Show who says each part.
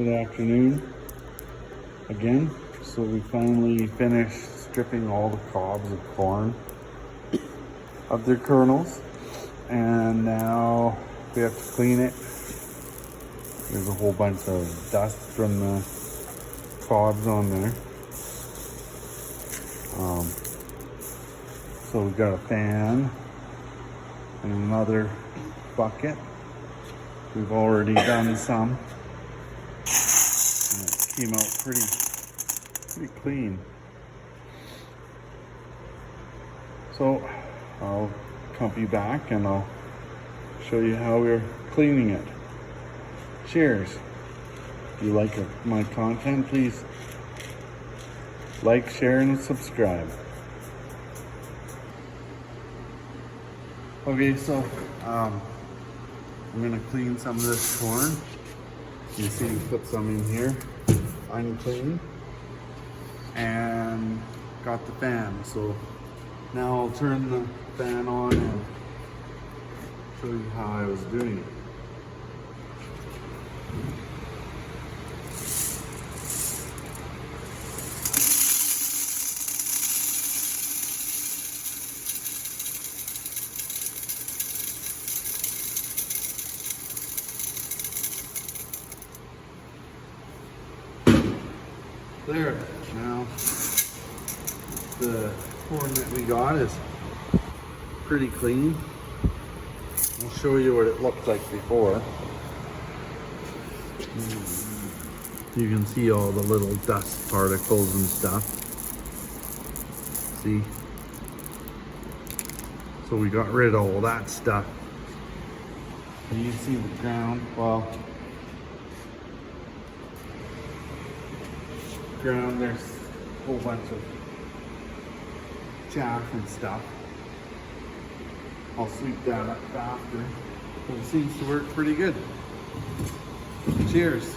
Speaker 1: Good afternoon again. So we finally finished stripping all the cobs of corn of their kernels, and now we have to clean it. There's a whole bunch of dust from the cobs on there. So we got a fan and another bucket. We've already done some. And it came out pretty clean. So I'll come you back and I'll show you how we're cleaning it. Cheers. If you like my content, please like, share, and subscribe. Okay, so I'm gonna clean some of this corn. You see, we put some in here, unclean, and got the fan. So now I'll turn the fan on and show you how I was doing it. There, now the corn that we got is pretty clean. I'll show you what it looked like before. You can see all the little dust particles and stuff. See? So we got rid of all that stuff. And you see the ground, well, there's a whole bunch of chaff and stuff. I'll sweep that up after, but it seems to work pretty good. Cheers.